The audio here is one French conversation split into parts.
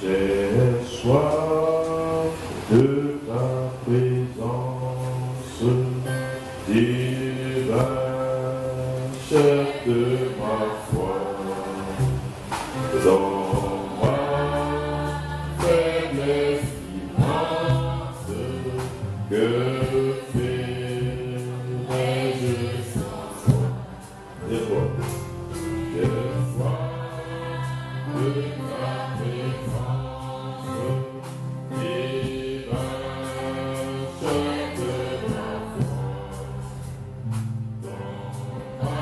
J'ai soif de ta présence, divin chef de ma foi, dans ma faiblesse immense, que ferais-je sans toi? Des fois, j'ai soif de ta présence, divin chef de ma foi, dans ma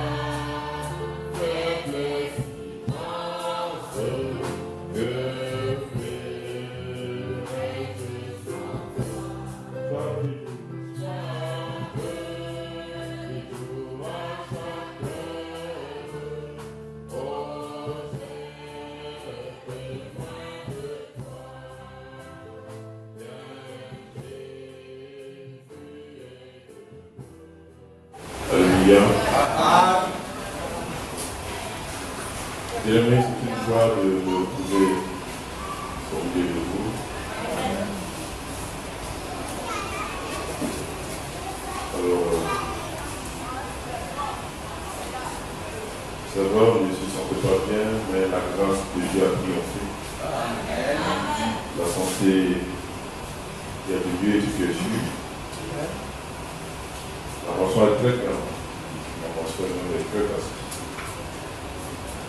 faiblesse immense, que ferais-je sans toi? Toi qui joues à chacun, oh, j'ai besoin de toi, Alléluia. Bien-aimés, c'est une joie de me retrouver au milieu de vous. Alors, ça va, je ne se sentais pas bien, mais la grâce de Dieu a triomphé. La santé qui a de Dieu est ce que je suis. La pension est très grande. La pension est très grande.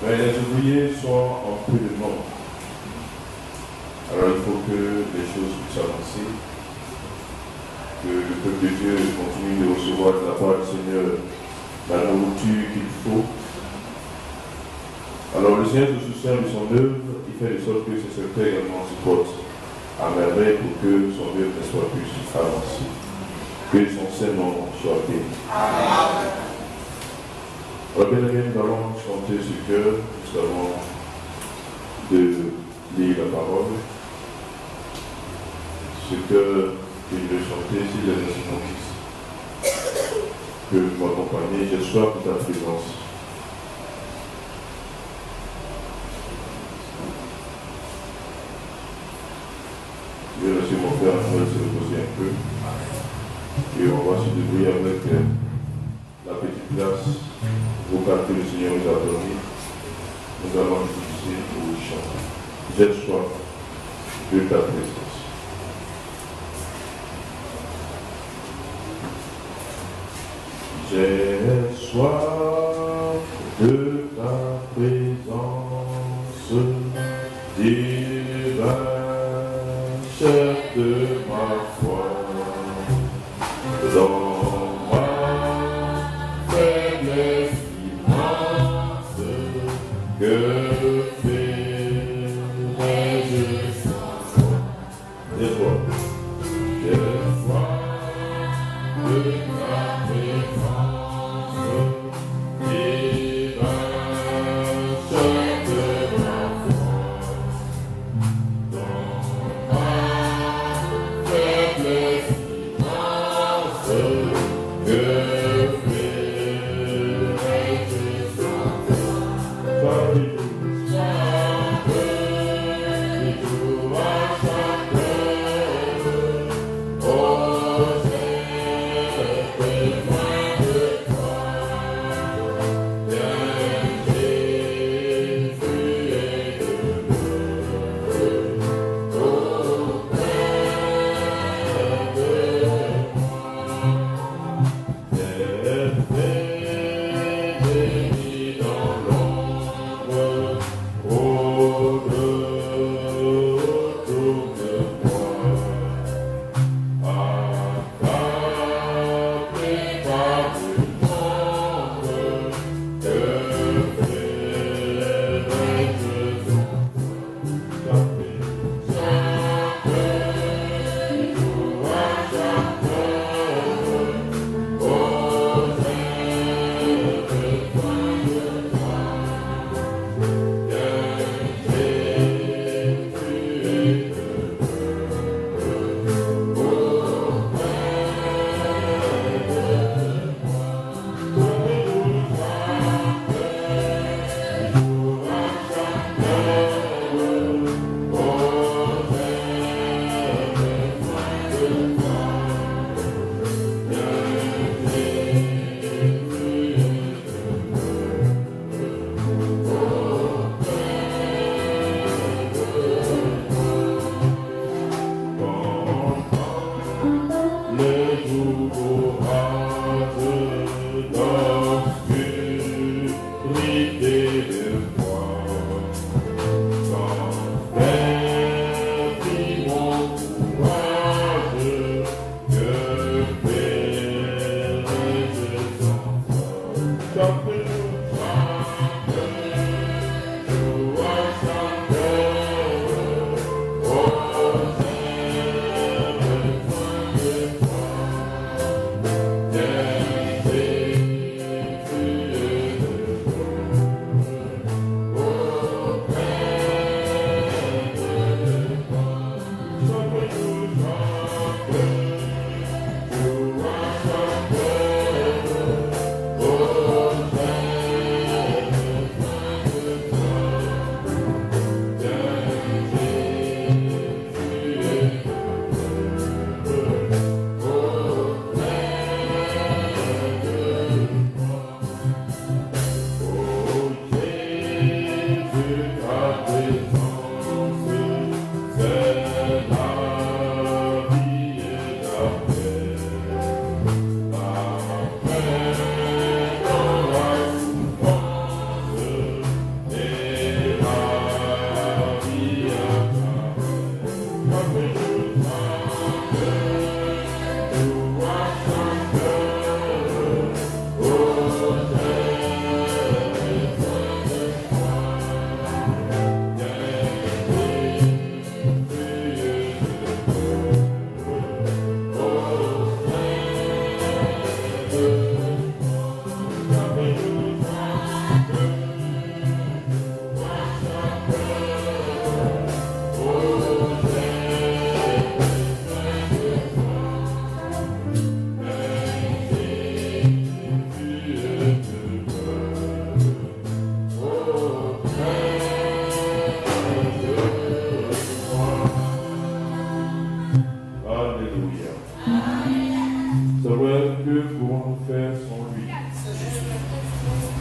Mais les ouvriers sont en peu de nombre. Alors il faut que les choses puissent avancer, que le peuple de Dieu continue de recevoir de la part du Seigneur la nourriture qu'il faut. Alors le Seigneur se soutient de son œuvre, il fait de sorte que ses secteurs également se portent à merveille pour que son œuvre ne soit plus avancée, que son Saint-Nom soit béni. Alors bien aimés, nous allons chanter ce cœur, nous allons de lire la parole. Ce cœur que je vais chanter, c'est les instrumentistes. Que vous m'accompagnez, j'ai soif de ta présence. Je vais laisser mon frère se reposer un peu. Et on va se débrouiller avec la petite place vocale que le Seigneur nous a donnée. Nous allons utiliser pour chanter. J'ai soif de ta présence. J'ai soif de ta présence, divin chef de ma foi, dans ma faiblesse immense, que ferais-je sans toi? Des fois, j'ai soif de ta présence, divin chef de ma foi, dans ma faiblesse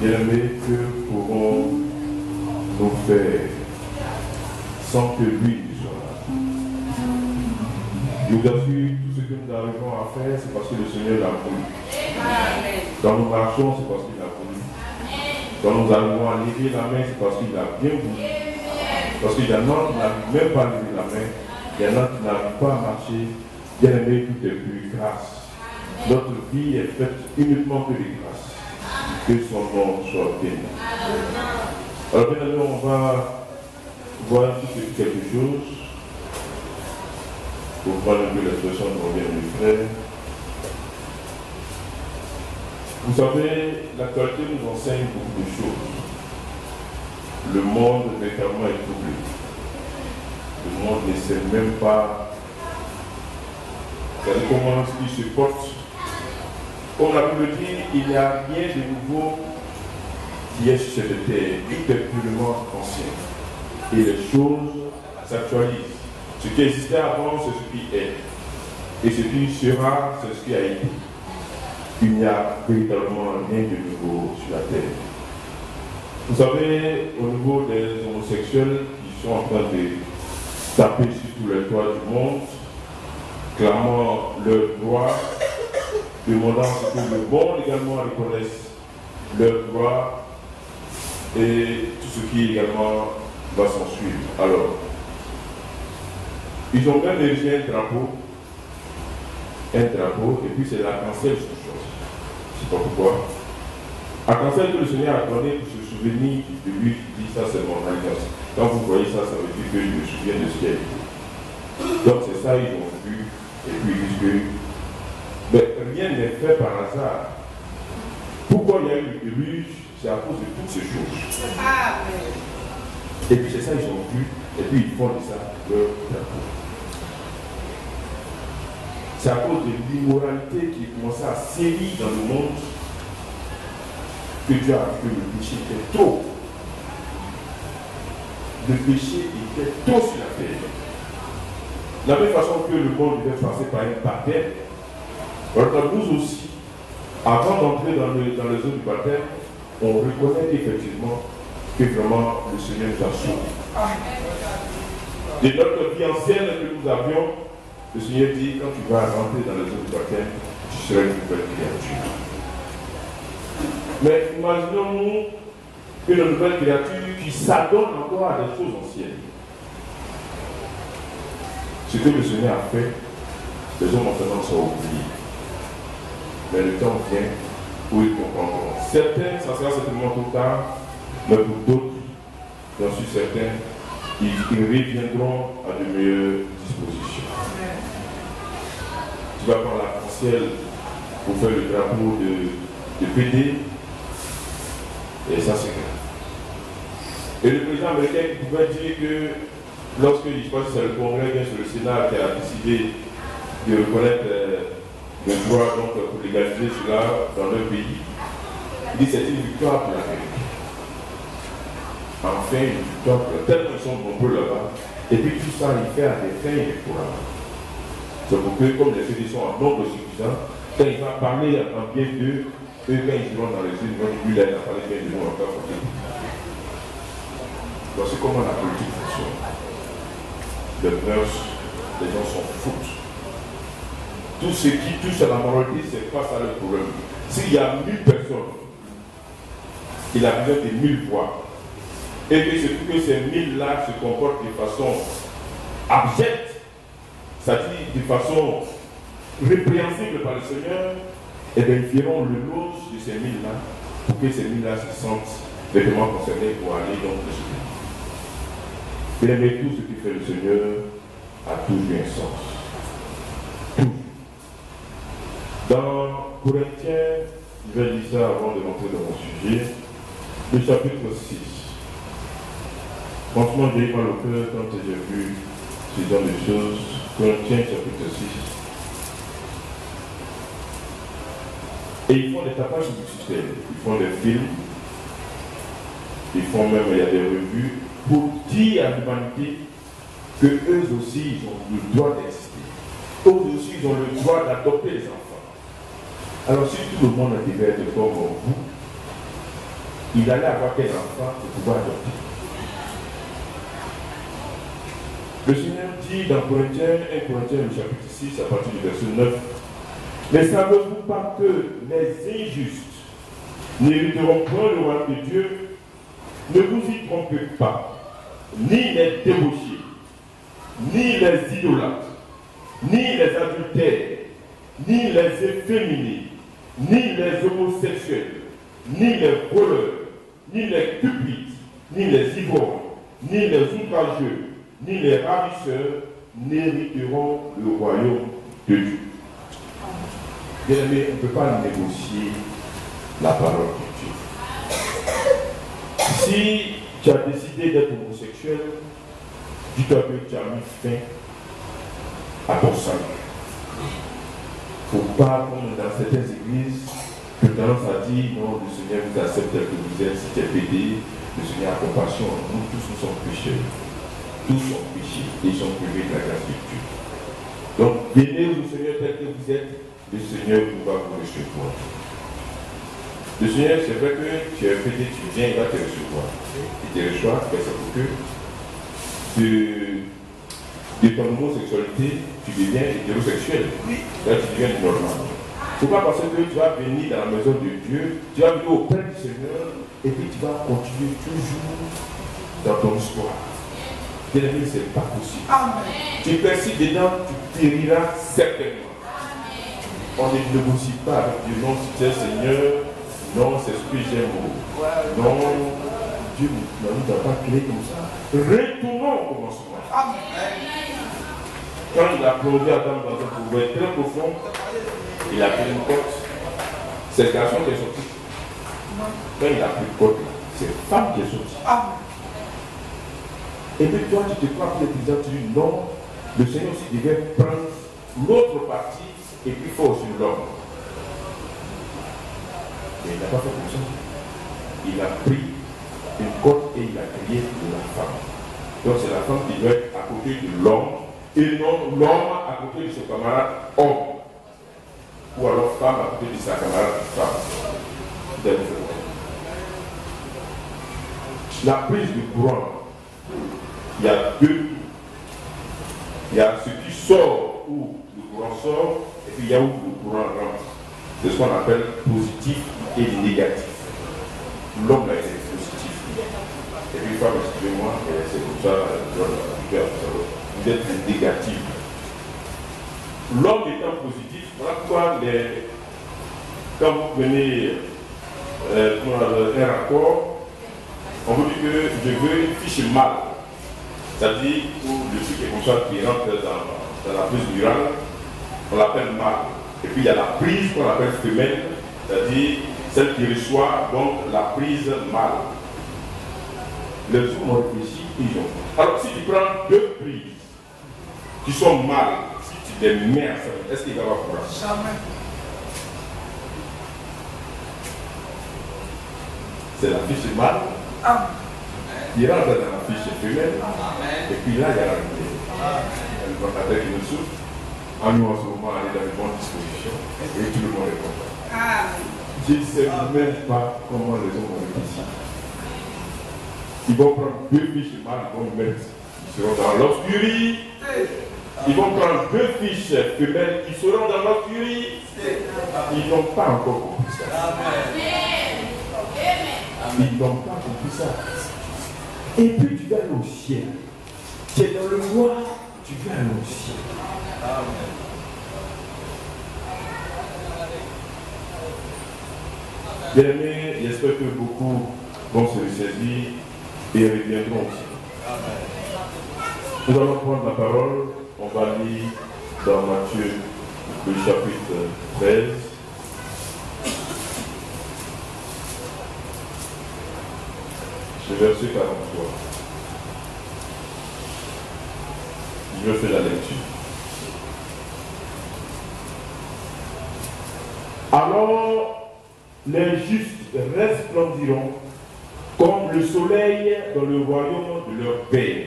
Bien-aimés, que pourrons-nous faire sans que lui soit là? Je vous assure, tout ce que nous arrivons à faire, c'est parce que le Seigneur l'a voulu. Quand nous marchons, c'est parce qu'il a voulu. Quand nous arrivons à lever la main, c'est parce qu'il a bien voulu. Parce qu'il y en a qui n'arrivent même pas à lever la main, il y en a qui n'arrivent pas à marcher. Bien-aimés, tout est plus grâce. Notre vie est faite uniquement que de grâce. Que son nom soit béni. Alors bien sûr, on va voir quelque chose pour prendre un peu l'expression de mon bien-aimé frère. Vous savez, l'actualité nous enseigne beaucoup de choses. Le monde véritablement est troublé. Le monde ne sait même pas comment il se porte. Comme la Bible dit, il n'y a rien de nouveau qui est sur cette terre. Tout est purement ancien. Et les choses s'actualisent. Ce qui existait avant, c'est ce qui est. Et ce qui sera, c'est ce qui a été. Il n'y a véritablement rien de nouveau sur la terre. Vous savez, au niveau des homosexuels qui sont en train de taper sur tous les toits du monde, clamant leurs droits, demandant ce que le monde également reconnaisse leurs droits et tout ce qui également va s'en suivre. Alors, ils ont même érigé un drapeau, et puis c'est l'arc-en-ciel sur chose. Je ne sais pas pourquoi. Arc-en-ciel que le Seigneur a donné pour se souvenir de lui qui dit ça, c'est mon alliance. Quand vous voyez ça, ça veut dire que je me souviens de ce qui a été. Donc c'est ça, ils ont vu, et puis ils disent que mais rien n'est fait par hasard. Pourquoi il y a eu le déluge? C'est à cause de toutes ces choses. Et puis c'est ça, ils ont vu, et puis ils font de ça leur drapeau. C'est à cause de l'immoralité qui commençait à sévir dans le monde que Dieu a vu que le péché était tôt. Le péché était tôt sur la terre. De la même façon que le monde devait passer par un baptême, alors nous aussi, avant d'entrer dans les eaux du baptême, on reconnaît effectivement que vraiment le Seigneur nous a sauvés. De notre vie ancienne que nous avions, le Seigneur dit, quand tu vas rentrer dans les eaux du baptême, tu seras une nouvelle créature. Mais imaginons-nous une nouvelle créature qui s'adonne encore à des choses anciennes. Ce que le Seigneur a fait, les hommes maintenant sont oubliés. Mais le temps vient où ils comprendront. Certains, ça sera certainement trop tard, mais pour d'autres, j'en suis certain, ils reviendront à de meilleures dispositions. Tu vas prendre l'arc-en-ciel pour faire le drapeau de PD, et ça c'est grave. Et le président américain qui pouvait dire que lorsque, je pense que c'est le Congrès, bien sûr le Sénat qui a décidé de reconnaître le droit donc, pour légaliser cela dans leur pays, il dit que c'est une victoire pour l'Amérique. Enfin, une victoire pour l'Amérique. Tellement ils sont nombreux là-bas. Et puis tout ça, il fait à des fins électorales. C'est pour que, comme les fédés sont en nombre suffisant, quand il va parler en bien d'eux, eux, quand ils vont dans les îles, ils vont dire, lui, là, il a parlé bien de nous encore. Voici comment la politique fonctionne. Les mœurs, les gens s'en foutent. Tout ce qui touche à la moralité, c'est face à leur problème. S'il y a 1000 personnes, il a besoin de 1000 voix. Et que c'est que ces 1000-là se comportent de façon abjecte, c'est-à-dire de façon répréhensible par le Seigneur, et bien ils feront le lot de ces 1000-là pour que ces 1000-là se sentent vraiment concernés pour aller dans le Seigneur. Bien aimé, tout ce qui fait le Seigneur a toujours un sens. Tout. Dans Corinthiens, je vais lire ça avant de rentrer dans mon sujet, le chapitre 6. Franchement, j'ai eu mal au cœur quand j'ai vu ce genre de choses. Corinthiens, chapitre 6. Et ils font des tapages publicitaires, ils font des films, ils font même, il y a des revues, pour dire à l'humanité qu'eux aussi, ils ont le droit d'exister. Eux aussi, ils ont le droit d'adopter les enfants. Alors si tout le monde devait être comme vous, il allait avoir quel enfant pour pouvoir adopter. Le Seigneur dit dans Corinthiens, 1 Corinthiens, le chapitre 6, à partir du verset 9, mais savez-vous pas que les injustes n'hériteront point le royaume de Dieu? Ne vous y trompez pas, ni les débauchés, ni les idolâtres, ni les adultères, ni les efféminés, ni les homosexuels, ni les voleurs, ni les cupides, ni les ivrognes, ni les outrageux, ni les ravisseurs n'hériteront le royaume de Dieu. Bien aimé, on ne peut pas négocier la parole de Dieu. Si tu as décidé d'être homosexuel, dis-toi que tu as mis fin à ton salut. Il ne faut pas, comme dans certaines églises, que tendance à dire non, le Seigneur vous accepte tel que vous êtes, si tu es pédé, le Seigneur a compassion. Nous tous, nous sommes pécheurs. Tous sont péchés et ils sont privés de la grâce de Dieu. Donc, venez au Seigneur tel que vous êtes, le Seigneur va vous recevoir. Le Seigneur, c'est vrai que tu es pédé, tu viens, il va te recevoir. Il te reçoit, mais c'est pour que de ton homosexualité, tu deviens hétérosexuel. Là, tu deviens normal. Il ne faut pas penser que tu vas venir dans la maison de Dieu, tu vas venir auprès du Seigneur, et puis tu vas continuer toujours dans ton histoire. Bien aimé, ce n'est pas possible. Amen. Tu persistes dedans, tu périras certainement. On ne négocie pas avec Dieu. Non, si tu es Seigneur, non, c'est ce que j'aime. Non, Dieu ne nous a pas créé comme ça. Retournons au commencement. Amen. Quand il a plongé Adam dans un couvert très profond, il a pris une côte. C'est le garçon qui est sorti. Quand il a pris une côte, c'est la femme qui est sortie. Amen. Et puis toi, tu te crois que les présidents, tu dis non, le Seigneur aussi devait prendre l'autre partie et puis faire aussi l'homme. Mais il n'a pas fait comme ça. Il a pris une côte et il a créé la femme. Donc c'est la femme qui doit être à côté de l'homme et non l'homme à côté de ses camarades hommes. Ou alors femme à côté de sa camarade femme. La prise de courant. Il y a deux. Il y a ce qui sort où le courant sort, et puis il y a où le courant rentre. C'est ce qu'on appelle positif et négatif. L'homme là, c'est positif. Et puis, femme, excusez-moi, c'est comme ça, vous êtes négatif. L'homme étant positif, voilà pourquoi quand vous prenez un rapport, on vous dit que je veux une fiche mâle. C'est-à-dire où le truc est comme ça qui rentre dans la prise virale, on l'appelle mâle. Et puis il y a la prise qu'on appelle femelle, c'est-à-dire celle qui reçoit donc la prise mâle. Les hommes ont réfléchi, ils ont. Alors si tu prends deux prises qui sont mâles, si tu les mets ensemble, est-ce qu'il va y avoir courant? Jamais. C'est la fiche mâle. Il rentre dans la fiche femelle. Et puis là, il y a la lumière. Elle va avec une soupe. En nous, en ce moment, elle est dans de bonnes dispositions. Et tout le monde est content. Je ne sais même pas comment les hommes vont réfléchir. Ils vont prendre deux fiches mâles, ils vont mettre. Ils seront dans l'obscurité. Ils vont prendre deux fiches femelles, ils seront dans l'obscurité. Ils n'ont pas encore compris ça. Ils n'ont pas compris ça. Et puis tu vas aller au ciel. Tu es dans le noir, tu vas aller au ciel. Bien aimé, j'espère que beaucoup vont se ressaisir et reviendront au ciel. Nous allons prendre la parole, on va lire dans Matthieu, le chapitre 13. Le verset 43. Je vais faire la lecture. Alors, les justes resplendiront comme le soleil dans le royaume de leur Père.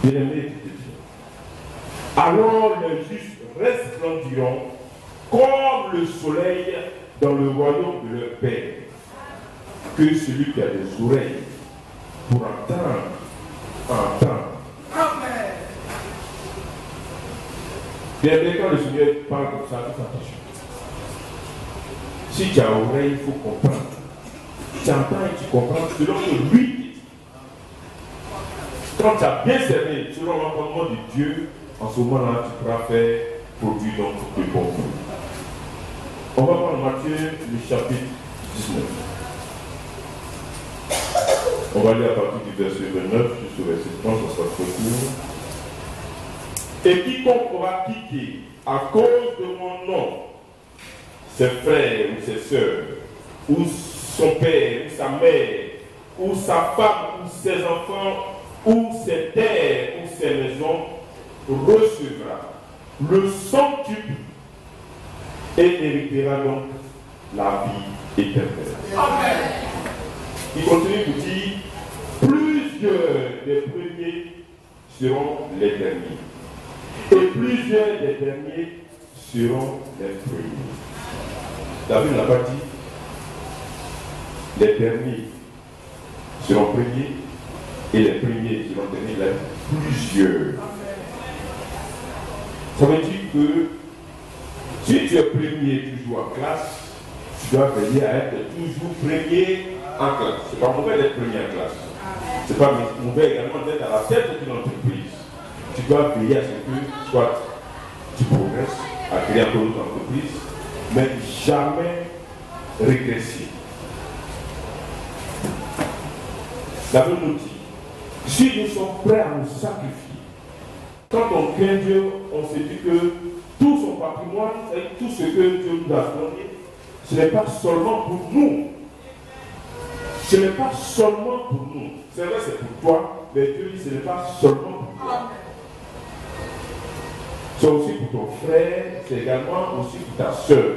Bien-aimés, alors les justes resplendiront comme le soleil dans le royaume de leur Père. que celui qui a des oreilles pour entendre, entendre. Amen. Bien, quand le Seigneur parle comme ça, fais attention. Si tu as oreille, il faut comprendre. Tu entends et tu comprends selon que lui dit. Quand tu as bien cerné, selon l'entendement de Dieu, en ce moment-là, tu pourras faire produire donc le bon fruit. On va prendre Matthieu, le chapitre 19. On va lire à partir du verset 29 jusqu'au verset 30, ça sera très court. Et quiconque aura quitté à cause de mon nom ses frères ou ses sœurs, ou son père, ou sa mère, ou sa femme, ou ses enfants, ou ses terres, ou ses maisons, recevra le centuple et héritera donc la vie éternelle. Amen. Il continue de dire, plusieurs des premiers seront les derniers, et plusieurs des derniers seront les premiers. David n'a pas dit, les derniers seront premiers, et les premiers seront derniers, plusieurs. Ça veut dire que si tu es premier toujours en classe, tu dois veiller à être toujours premier en classe. Ce n'est pas mauvais d'être premier en classe. Ce n'est pas mauvais également d'être à la tête d'une entreprise. Tu dois veiller à ce que soit tu progresses à créer encore une entreprise, mais jamais régresser. La Bible nous dit, si nous sommes prêts à nous sacrifier, quand on craint Dieu, on se dit que tout son patrimoine et tout ce que Dieu nous a donné, ce n'est pas seulement pour nous. Ce n'est pas seulement pour nous. C'est vrai, c'est pour toi, mais Dieu dit ce n'est pas seulement pour toi. C'est aussi pour ton frère, c'est également aussi pour ta soeur.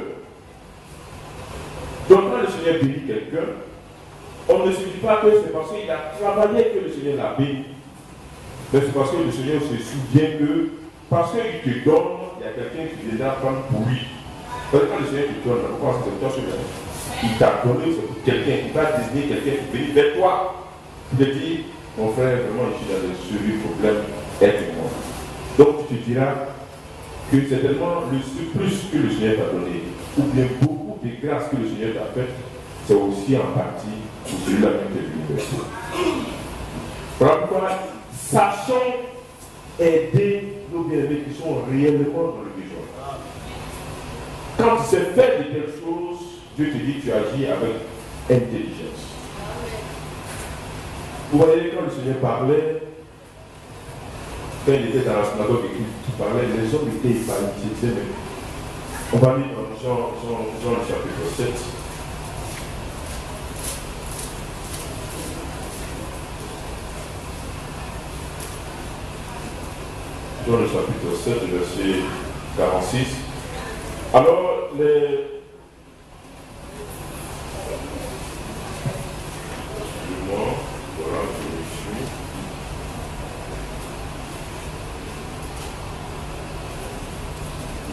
Donc quand le Seigneur bénit quelqu'un, on ne se dit pas que c'est parce qu'il a travaillé que le Seigneur l'a béni. Mais c'est parce que le Seigneur se souvient que, parce qu'il te donne, il y a quelqu'un qui déjà prend pour lui. Parce que quand le Seigneur te donne, pourquoi c'est toi celui-là? Il t'a donné, c'est pour quelqu'un, il va désigner quelqu'un qui vient vers toi. Il te dit, mon frère, vraiment, je suis dans un sérieux problème, aide-moi. Donc tu te diras que c'est tellement le surplus que le Seigneur t'a donné, ou bien beaucoup de grâces que le Seigneur t'a faites, c'est aussi en partie pour celui-là qui est venu vers toi. Voilà pourquoi, sachons aider nos bien-aimés qui sont réellement dans le besoin. Quand tu sais faire de telles choses, Dieu te dit que tu agis avec intelligence. Vous voyez, quand le Seigneur parlait, quand il était dans la synagogue et qu'il parlait, les hommes étaient ébahis. On va lire dans Jean le chapitre 7. Jean le chapitre 7, verset 46. Alors,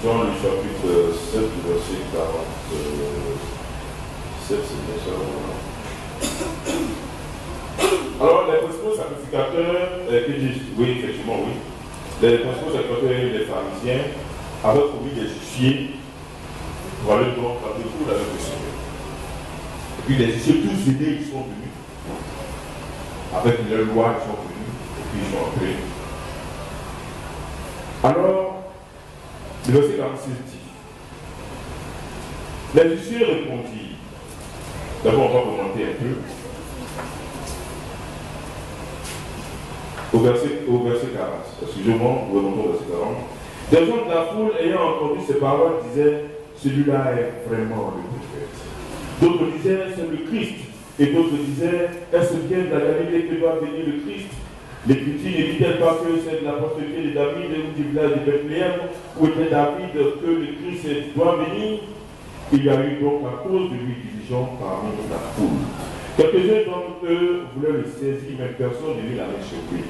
Jean le chapitre 7, verset 47, c'est bien ça. Alors, les principaux sacrificateurs, oui, effectivement, oui. Les principaux sacrificateurs et les pharisiens avaient promis des huissiers pour aller donc à deux avec le Seigneur. Et puis les huissiers, tous aidés, ils sont venus. Avec leur loi, ils sont venus. Et puis ils sont entrés. Alors, le verset 46 dit, les huissiers répondirent. D'abord, on va commenter un peu. Au verset 40, excusez-moi, nous remontons au verset 40. Des gens de la foule ayant entendu ces paroles disaient, celui-là est vraiment le prophète. D'autres disaient, c'est le Christ. Et d'autres disaient, est-ce bien de la Galilée que doit venir le Christ? L'Écriture ne dit-elle pas que c'est de la postérité de David ou du village de Bethléem, où était David, que le Christ doit venir? Il y a eu donc à cause de lui division parmi la foule. Quelques-uns d'entre eux voulaient le saisir, mais personne ne lui l'avait surpris.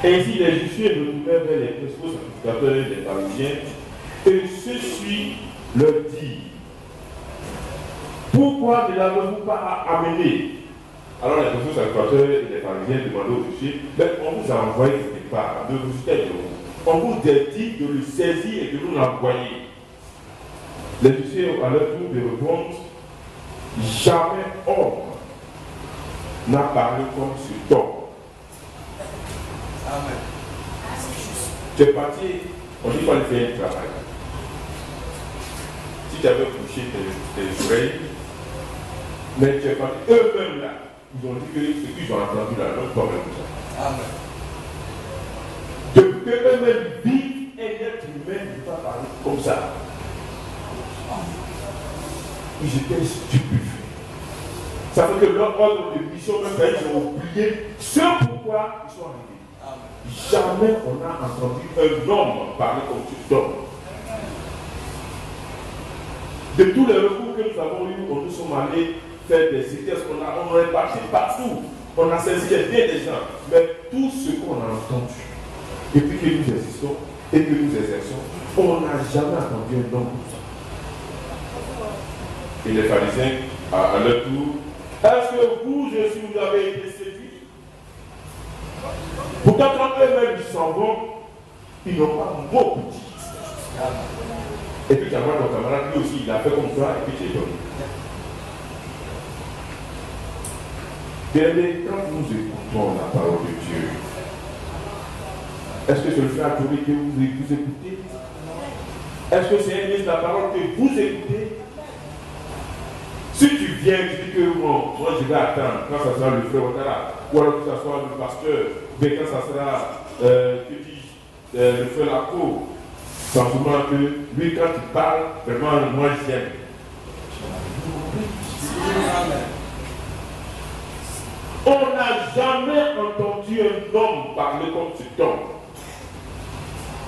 Ainsi, les huissiers retournèrent vers les principaux sacrificateurs et les pharisiens, et ceux-ci leur dit, pourquoi ne l'avez-vous pas amené? Alors les professeurs sacrificateurs et les pharisiens demandaient aux disciples, mais on vous a envoyé quelque part, de vous aider. On vous a dit de le saisir et de nous l'envoyer. Les disciples, à leur tour de répondre, jamais homme n'a parlé comme cet homme. Amen. Tu es parti, on dit qu'il fallait faire un travail. Si tu avais couché tes oreilles, mais tu es parti, eux-mêmes là, ils ont dit que ce qu'ils ont entendu là, leur problème. Amen. Depuis qu'eux-mêmes vivent, un être humain ne peut pas parler comme ça. Ils étaient stupéfaits. Ça fait que leur ordre de mission, même quand ils ont oublié ce pourquoi ils sont arrivés. Jamais on a entendu un homme parler comme cet homme. De tous les recours que nous avons eus, nous sommes allés faire des cités, on est parti partout. On a saisi les biens des gens. Mais tout ce qu'on a entendu, et puis que nous existons, et que nous exerçons, on n'a jamais entendu un homme comme ça. Et les pharisiens, à leur tour, est-ce que vous, Jésus, vous avez été séduits? Pourtant, quand eux-mêmes ils s'en vont, ils n'ont pas beaucoup dit. Et puis, tu as ton camarade, lui aussi, il a fait comme toi, et puis tu es donné. Bien, quand nous écoutons la parole de Dieu, est-ce que c'est le fait adoré que vous écoutez? Est-ce que c'est un ministre de la parole que vous écoutez? Si tu viens, tu dis que moi je vais attendre quand ça sera le frère Ouattara, ou alors que ça soit le pasteur, mais quand ça sera le frère Laco, simplement que lui, quand il parle, vraiment, moi j'aime. On n'a jamais entendu un homme parler comme cet homme.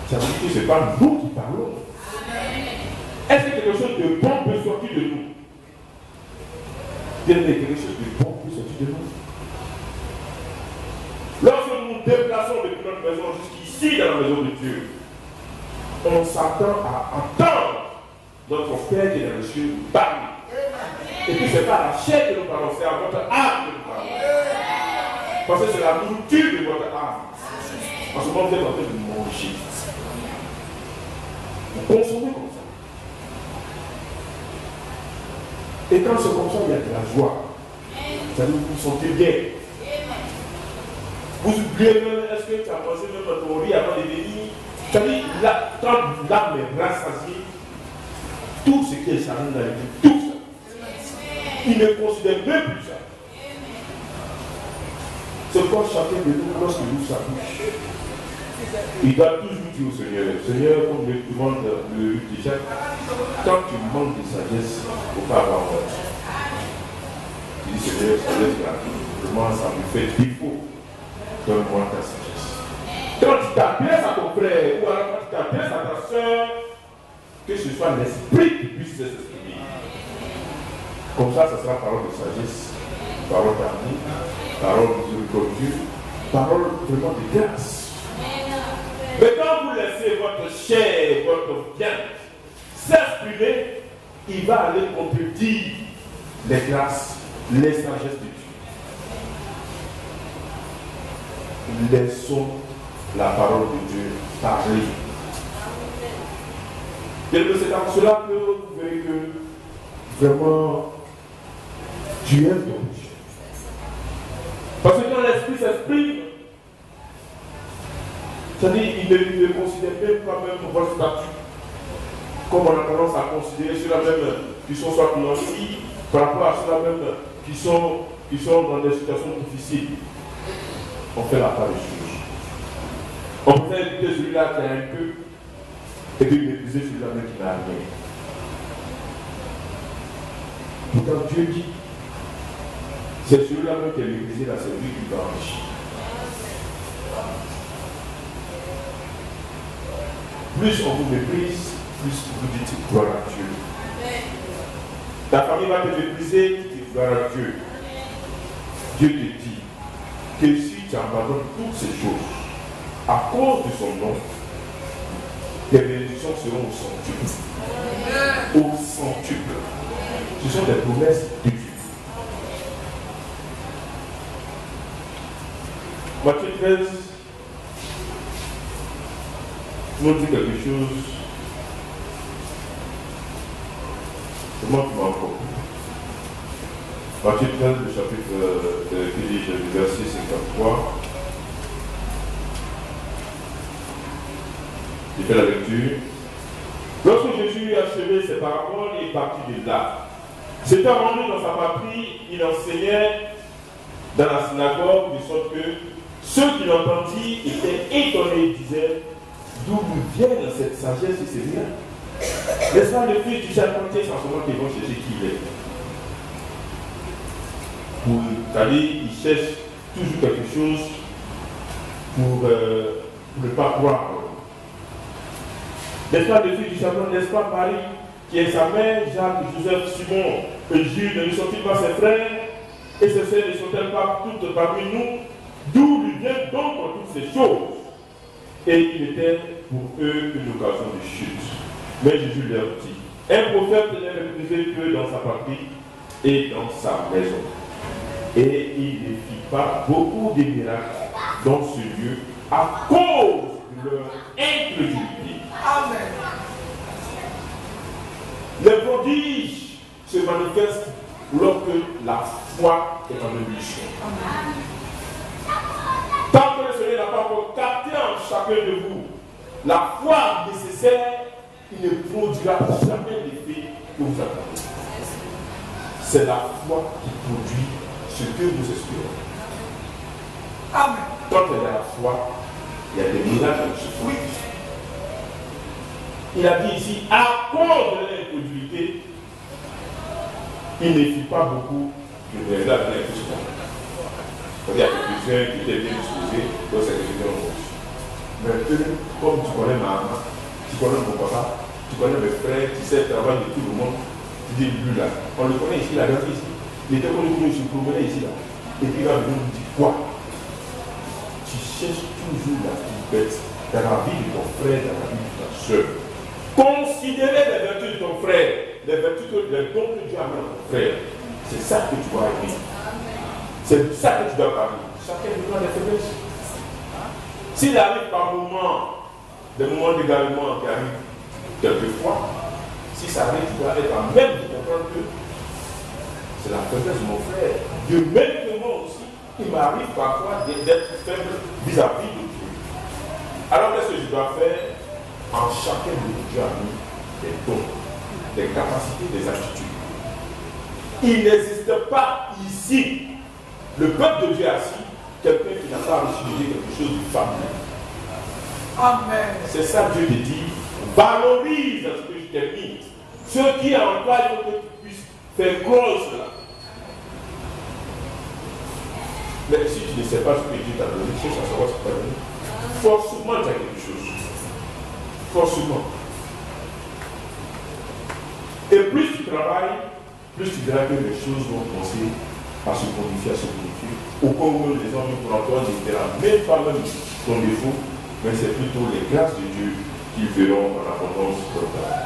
Ça veut dire que ce n'est pas nous qui parlons. Est-ce que quelque chose de bon peut sortir de nous? Bien, quelque chose de bon peut sortir de nous. Lorsque nous nous déplaçons depuis notre maison jusqu'ici dans la maison de Dieu, on s'attend à entendre notre Père qui est dans les cieux parler. Et puis ce n'est pas la chair que nous parlons, c'est à votre âme que nous parlons. Parce que c'est la nourriture de votre âme. En ce moment, vous êtes en train de manger. Vous consommez comme ça. Et quand c'est comme ça, il y a de la joie. Ça veut dire que vous vous sentez bien. Vous oubliez même, est-ce que tu as pensé même à ton riz avant de venir? C'est-à-dire, quand l'âme est rassasiée, tout ce qui est chargé dans la vie, tout ça, il ne considère même plus ça. C'est quoi chacun de nous, lorsqu'il ouvre sa bouche, il doit toujours dire au Seigneur, Seigneur, comme le demande le déjà, quand tu manques de sagesse, il ne faut pas avoir honte. Il dit, Seigneur, sagesse gratuite, vraiment ça me fait défaut, donne-moi ta sagesse. Quand tu t'adresses à ton frère, ou alors quand tu t'adresses à ta soeur, que ce soit l'esprit qui puisse s'exprimer. Comme ça sera parole de sagesse, parole d'amour, parole miséricordieuse, parole vraiment de grâce. Mais quand vous laissez votre chair, votre bien s'exprimer, il va aller contredire les grâces, les sagesses de Dieu. Laissons la parole de Dieu parler. Et c'est dans cela que vous verrez que vraiment tu aimes ton Dieu. Parce que quand l'esprit s'exprime, c'est-à-dire il ne considère même pas même votre statut. Comme on a tendance à considérer ceux-là même qui sont soit nantis, par rapport à ceux-là même qui sont dans des situations difficiles. On fait la part des choses. On peut éviter celui-là qui a un peu et puis mépriser celui-là même qui n'a rien. Pourtant Dieu dit, c'est celui-là même qui est méprisé, là, c'est lui qui va enrichir. Plus on vous méprise, plus vous dites gloire à Dieu. Ta famille va te mépriser, tu dis gloire à Dieu. Dieu te dit que si tu abandonnes toutes ces choses à cause de son nom, tes bénédictions seront au centuple. Au centuple. Ce sont des promesses de Dieu. Matthieu 13 nous dit quelque chose. Comment tu m'as encore? Matthieu 13, le chapitre du verset 53. J'ai fait la lecture. Lorsque Jésus eut achevé ses paroles et est parti de là, s'étant rendu dans sa patrie, il enseignait dans la synagogue, de sorte que ceux qui l'entendirent étaient étonnés et disaient: d'où nous vient cette sagesse et ces liens? N'est-ce pas le fils du charpentier, c'est en ce moment qu'ils vont chercher qui il est? C'est-à-dire, ils cherchent toujours quelque chose pour ne pas croire. N'est-ce pas le fils du charpentier, n'est-ce pas Marie, qui est sa mère, Jacques, Joseph, Simon et Jude, ne sont-ils pas ses frères? Et ces sœurs ne sont-elles pas toutes parmi nous? D'où lui viennent donc toutes ces choses? Et il était pour eux une occasion de chute. Mais Jésus leur dit: un prophète n'est méprisé que dans sa patrie et dans sa maison. Et il ne fit pas beaucoup de miracles dans ce lieu à cause de leur incrédulité. Amen. Les prodiges se manifestent lorsque la foi est en ébullition. Tant que le Seigneur n'a pas encore capté en chacun de vous la foi nécessaire, il ne produira jamais l'effet que vous attendez. C'est la foi qui produit ce que nous espérons. Amen. Quand il y a la foi, il y a des miracles qui se font. Il a dit ici, à cause de l'incrédulité, il ne fit pas beaucoup de miracles avec tout ce monde. Il y a quelques-uns qui étaient bien disposés, donc c'est quelques-uns en reçu. Mais eux, comme tu connais ma maman, tu connais mon papa, tu connais mes frères, tu sais le travail de tout le monde, tu dis lui là, on le connaît ici, il a grandi ici. Il était connu pour nous se promener ici là. Et puis il va venir nous dire quoi? Tu cherches toujours la bête dans la vie de ton frère, dans la vie de ta soeur. Considérez les vertus de ton frère, les vertus les dons que Dieu a mis à ton frère. C'est ça que tu dois aimer. C'est ça que tu dois parler. Chacun nous a des faiblesses. S'il arrive par moments, des moments d'égarement qui arrivent quelquefois, si ça arrive, tu dois être en même de comprendre que c'est la faiblesse de mon frère. De même que moi aussi, il m'arrive parfois d'être faible vis-à-vis de Dieu. Alors qu'est-ce que je dois faire? En chacun de nous, Dieu a mis des dons, des capacités, des attitudes. Il n'existe pas ici, le peuple de Dieu assis, quelqu'un qui n'a pas reçu quelque chose de famille. Amen. C'est ça que Dieu te dit. Valorise ce que je t'ai mis. Ce qui est en toi, il faut que tu puisses faire croire cela. Mais si tu ne sais pas ce que Dieu t'a donné, cherche à savoir ce que tu as donné. Forcément, tu as quelque chose. Forcément. Et plus tu travailles, plus tu verras que les choses vont commencer à se modifier, Au Congo, les hommes pour toi ne verront même pas même ton défaut, mais c'est plutôt les grâces de Dieu qui verront en abondance totale.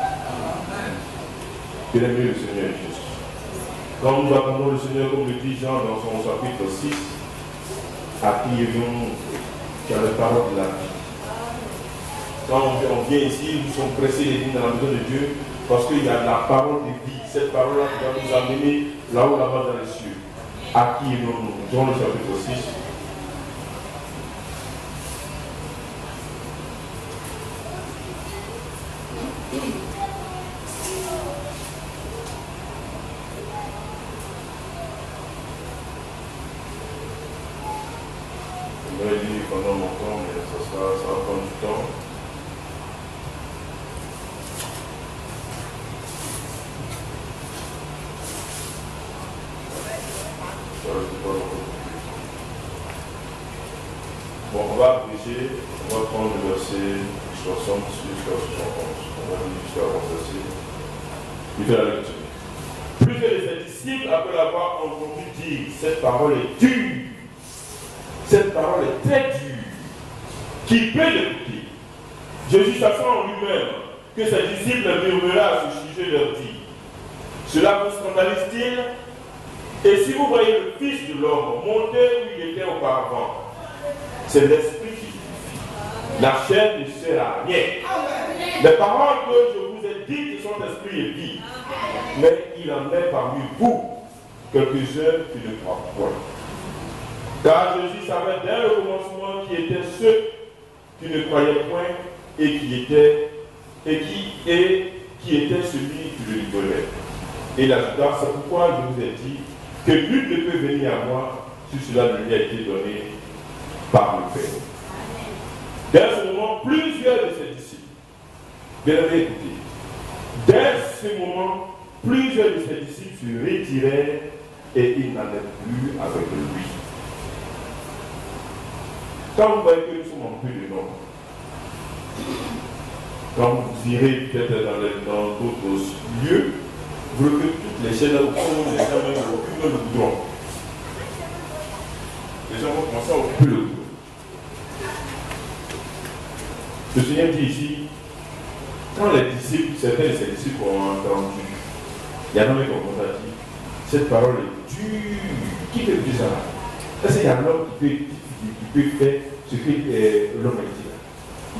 Bien-aimé le Seigneur Jésus. Quand nous attendons le Seigneur, comme le dit Jean dans son chapitre 6, accueillons qui a la parole de la vie. Quand on vient ici, nous sommes pressés les lignes dans la maison de Dieu, parce qu'il y a la parole de vie. Cette parole-là qui va nous amener là-haut, là-bas dans les cieux. Accueillons-nous. Dans le chapitre 6. On va lire pendant longtemps, mais ça va prendre du temps. Bon, on va abrégé, on va prendre le verset 60 jusqu'à 71. On va lire jusqu'à verset. Il fait la lecture. Plusieurs de ses disciples, après l'avoir entendu dire, cette parole est dure. Cette parole est très dure. Qui peut l'écouter? Jésus, sachant en lui-même que ses disciples murmuraient à ce sujet, leur dit: cela vous scandalise-t-il? Et si vous voyez le Fils de l'homme monter où il était auparavant, C'est l'esprit qui vivifie. La chair ne sert à rien. Les paroles que je vous ai dites sont esprit et vie. Mais il en est parmi vous quelques-uns qui ne croient point. Car Jésus savait dès le commencement qui étaient ceux qui ne croyaient point et qui était celui qui le livrerait. Et il ajouta, c'est pourquoi je vous ai dit que nul ne peut venir à moi si cela ne lui a été donné par le Père. Dès ce moment, plusieurs de ses disciples, bien écoutez, dès ce moment, plusieurs de ses disciples se retirèrent et ils n'allaient plus avec lui. Quand vous voyez que nous sommes en peu de nombre, quand vous irez peut-être dans d'autres lieux, vous verrez que toutes les chaînes au fond, les gens vont occuper le goudron. Les gens vont commencer à occuper le goudron. Le Seigneur dit ici, quand les disciples, certains de ses disciples ont entendu, il y en a qui ont dit, cette parole est dure. Qui peut dire ça? Est-ce qu'il y a un homme qui peut faire ce que l'homme a dit là?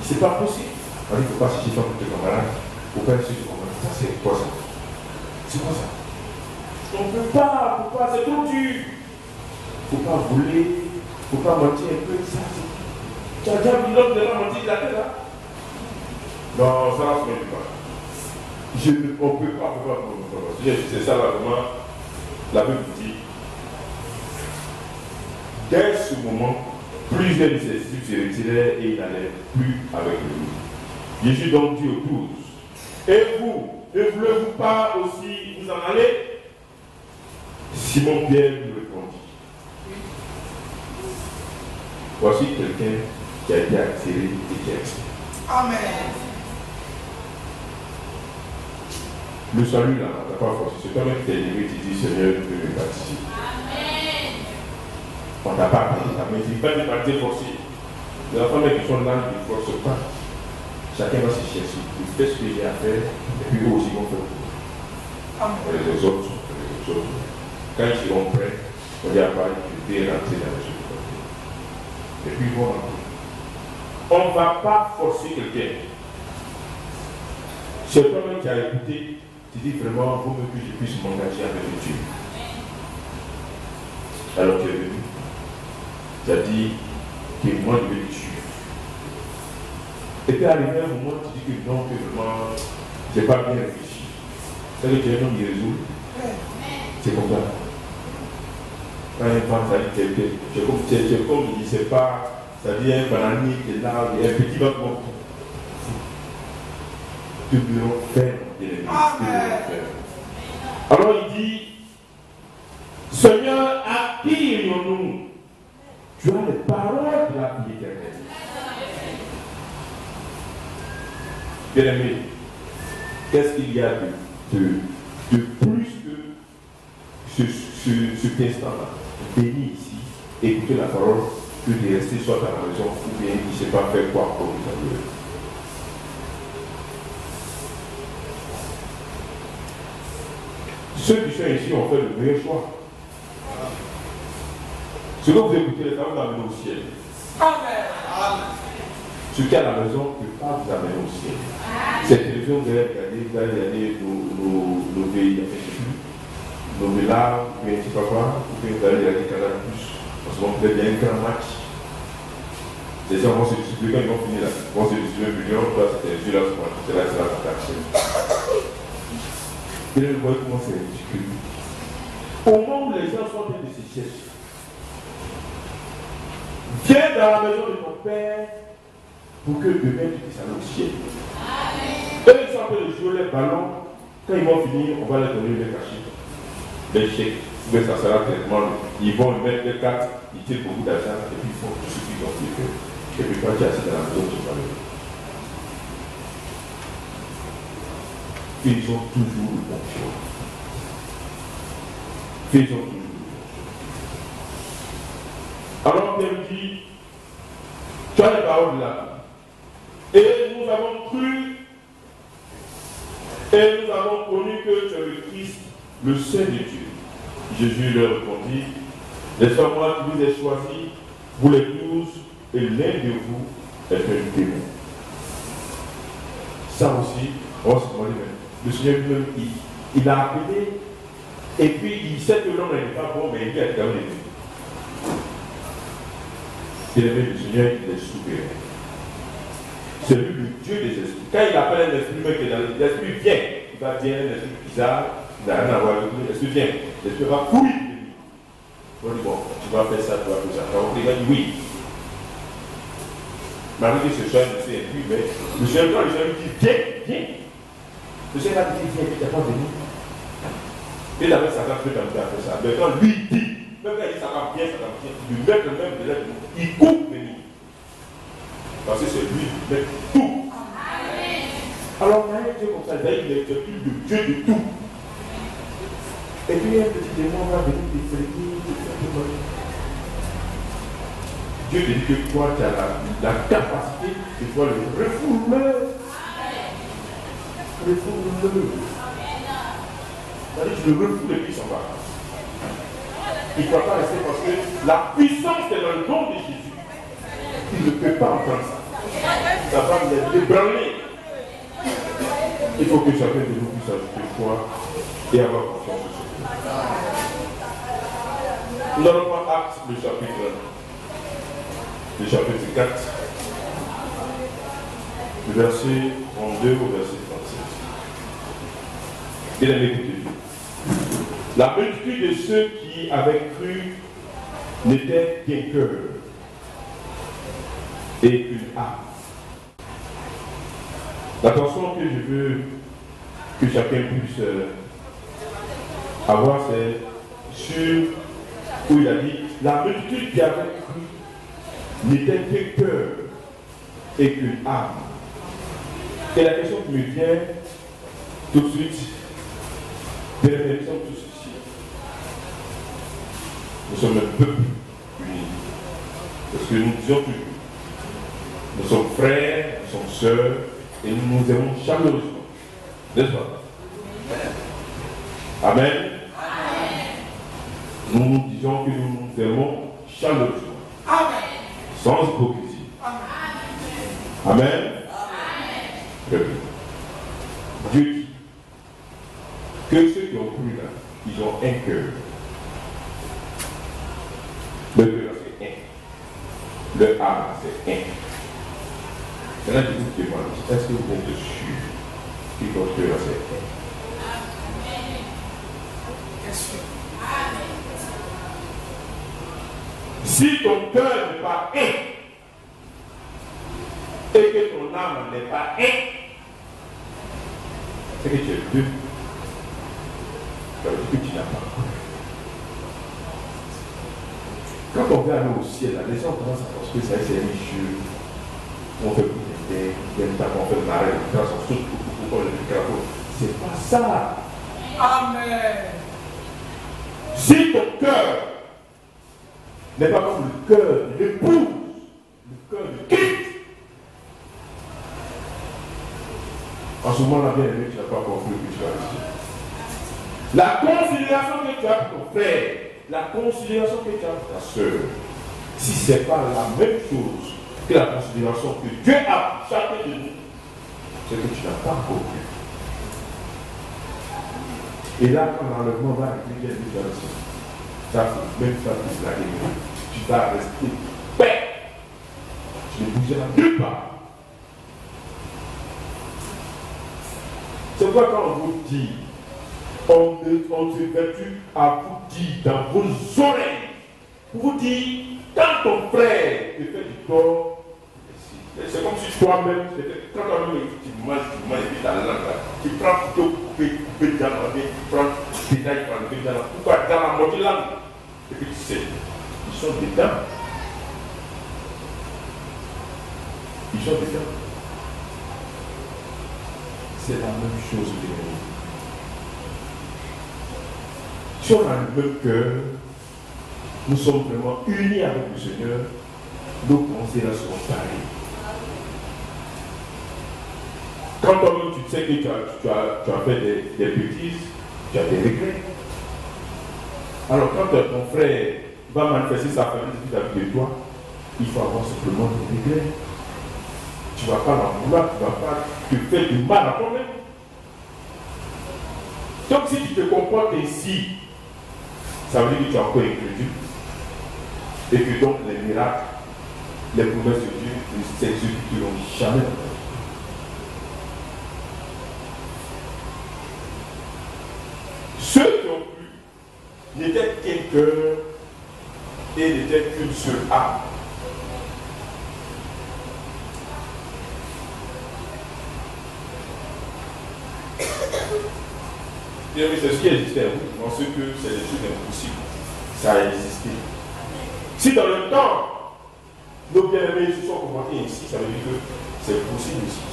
C'est pas possible. Il ne faut pas se faire pour tes camarades, il ne faut pas essayer de comprendre. Ça, c'est quoi ça? C'est quoi ça? On ne peut pas, c'est trop dur. Il ne faut pas voler, il ne faut pas mentir un peu. Ça, tu as déjà vu l'homme de la mentir de la tête là? Non, ça, je ne peux pas. On ne peut pas. C'est ça là, vraiment, la Bible dit. Dès ce moment, plusieurs de ses disciples se retirèrent et ils n'allaient plus avec lui. Jésus donc dit aux 12, et vous, ne voulez-vous pas aussi vous en aller? Simon Pierre lui répondit, voici quelqu'un qui a été attiré et qui est resté. Amen. Le salut là, n'a pas forcé. C'est toi-même qui t'es levé, tu dis Seigneur, je peux me baptiser. Amen. On n'a pas appris ça, mais il ne faut pas de baptiser forcé. Les enfants qui sont là, ils ne forcent pas. Chacun va se chercher. Il fait ce qu'il y a à faire, et puis eux aussi vont faire. Les autres. Quand ils seront prêts, on dit à part, ils peuvent rentrer dans les autres. Et puis ils vont rentrer. On ne va pas forcer quelqu'un. C'est toi-même qui as écouté, tu dis vraiment, il faut que je puisse m'engager avec Dieu. Alors tu es venu. Tu as dit que moi je vais le tuer. Et puis arrivé un moment, tu dis que non, que vraiment, je n'ai pas bien réfléchi. C'est que tu es un homme qui résout. C'est comme ça. Quand un enfant, ça dit quelqu'un, c'est comme il ne sait pas, ça dit un bananier qui est là, il y a un petit bâtiment. Tu devons faire des faire. Alors il dit, Seigneur, à qui irions-nous? Tu as les paroles de la vie éternelle. Bien-aimé, qu'est-ce qu'il y a de plus que ce instant-là? Venir ici, écouter la parole, que de rester soit à la maison ou bien il ne sait pas faire quoi pour nous amoureux. Ceux qui sont ici ont fait le meilleur choix. Ce que vous écoutez, les femmes vous amener au ciel. Amen. Ce qui est à la maison ne peut pas vous amener au ciel. Cette télévision, vous allez regarder nos pays, nos villas, ou bien papa, ou bien vous allez regarder Canal Plus. Parce qu'on peut bien un grand match. Les gens vont se distribuer, quand ils vont finir là, ils vont se distribuer 1 million, là c'était celui-là, c'est là, c'est la et là, vous voyez comment c'est ridicule. Au moment où les gens sont en train de se chercher, viens dans la maison de ton père pour que demain tu puisses aller au ciel. Eux, ils sont en train de jouer les ballons. Quand ils vont finir, on va leur donner les cachets. Les chèques, mais ça sera traitement. Ils vont mettre les cartes, ils tirent beaucoup d'argent et puis ils font tout ce qu'ils ont fait. Et puis quand tu es assis dans la maison, tu vas aller. Ils ont toujours le bon choix. Ils ont toujours le bon choix. Alors Pierre dit, tu as les paroles là. Et nous avons cru, et nous avons connu que tu es le Christ, le Saint de Dieu. Jésus leur répondit, laissez-moi qui vous ai choisi vous les tous, et l'un de vous est un démon. Ça aussi, on va se demander, le Seigneur lui-même, il a appelé, et puis il sait que l'homme n'est pas bon, mais il vient dans les deux. Il aimé le Seigneur, il est souverain. C'est lui le Dieu des esprits. Quand il appelle un esprit, qui est dans l'esprit vient, il va dire un esprit bizarre, il n'a rien à voir avec lui, l'esprit vient, l'esprit va courir. On dit bon, tu vas faire ça, tu vas faire ça. Donc il va dire oui. Malgré que ce soit un esprit impur, mais le Seigneur, quand le Seigneur lui dit viens, viens. Le Seigneur va dire viens, il n'est pas venu. Et la sa femme peut t'amener à faire ça. Mais quand lui dit, même quand il dit ça va bien, il lui met le même de l'aide, il coupe venir. Parce que c'est lui qui met tout. Alors, on a un Dieu comme ça, il est le Dieu de tout. Et puis, un petit démon va venir te fréquenter. Dieu te dit que toi, tu as la capacité de pouvoir le refouler. Refouler. C'est-à-dire, je le refoule et puis il s'en va. Il ne doit pas rester parce que la puissance est dans le nom de Jésus. Il ne peut pas entendre ça. Sa femme est ébranlée. Il faut que chacun de nous puisse ajouter foi et avoir confiance en ce Dieu. Nous allons prendre Actes, le chapitre 4, le verset 32 au verset 37. Bien aimé, écoutez. La multitude de ceux qui avaient cru n'était qu'un cœur et une âme. L'attention que je veux que chacun puisse avoir, c'est sur où il a dit la multitude qui avait cru n'était qu'un cœur et qu'une âme. Et la question qui me vient tout de suite, de la réflexion tout ceci. Nous sommes un peuple uni. Parce que nous disons toujours, nous sommes frères, nous sommes sœurs, et nous nous aimons chaleureusement. N'est-ce pas? Amen. Nous nous disons que nous nous aimons chaleureusement. Amen. Sans hypocrisie. Amen. Amen. Dieu dit que ceux qui ont cru là, ils ont un cœur. Le cœur c'est un. Le âme c'est un. Maintenant je vous demande, est-ce que vous êtes sûr que votre cœur c'est un? Si ton cœur n'est pas un, et que ton âme n'est pas un, c'est que tu es deux. Ça veut dire que tu n'as pas cru. Quand on veut aller au ciel, les gens commencent à penser que ça c'est religieux. On fait plus de on fait marrer, on saute pour le microphone. C'est pas ça. Amen. Si ton cœur n'est pas comme le cœur de l'épouse, le cœur de Christ, en ce moment-là, bien aimé, tu n'as pas compris que tu as reçu. La considération que tu as pour ton frère, la considération que tu as pour ta soeur, si ce n'est pas la même chose que la considération que Dieu a pour chacun de nous, c'est que tu n'as pas compris. Et là, quand l'enlèvement va arriver, il y a des gens, ça faut même pas plus la guerre. Tu vas rester paix. Tu ne bougeras nulle part. C'est pourquoi quand on vous dit, on se vertu à vous dire dans vos oreilles, pour vous dire, quand ton frère te fait du tort, c'est comme si toi-même, quand toi-même tu manges et puis dans la langue, tu prends plutôt couper dans la langue, tu prends des détails pour enlever dans la langue, pourquoi dans la moitié langue? Et puis tu sais, ils sont dedans. Ils sont dedans. C'est la même chose que nous. Si on a le même cœur, nous sommes vraiment unis avec le Seigneur, nos pensées là seront pareilles. Quand toi-même tu sais que tu as fait des bêtises, tu as des regrets. Alors quand ton frère va manifester sa famille vis-à-vis de toi, il faut avoir simplement des regrets. Tu ne vas pas la vouloir, tu ne vas pas te faire du mal à toi-même. Donc si tu te comportes ainsi, ça veut dire que tu es encore incrédule. Et que donc les miracles, les promesses de Dieu ne s'exécuteront jamais. Ceux qui ont cru n'étaient qu'un cœur et n'étaient qu'une seule âme. Et oui, c'est ce qui existait, oui, dans ce que c'est des choses impossibles. Ça a existé. Si dans le temps, nos bien-aimés se sont comportés ainsi, ça veut dire que c'est possible aussi.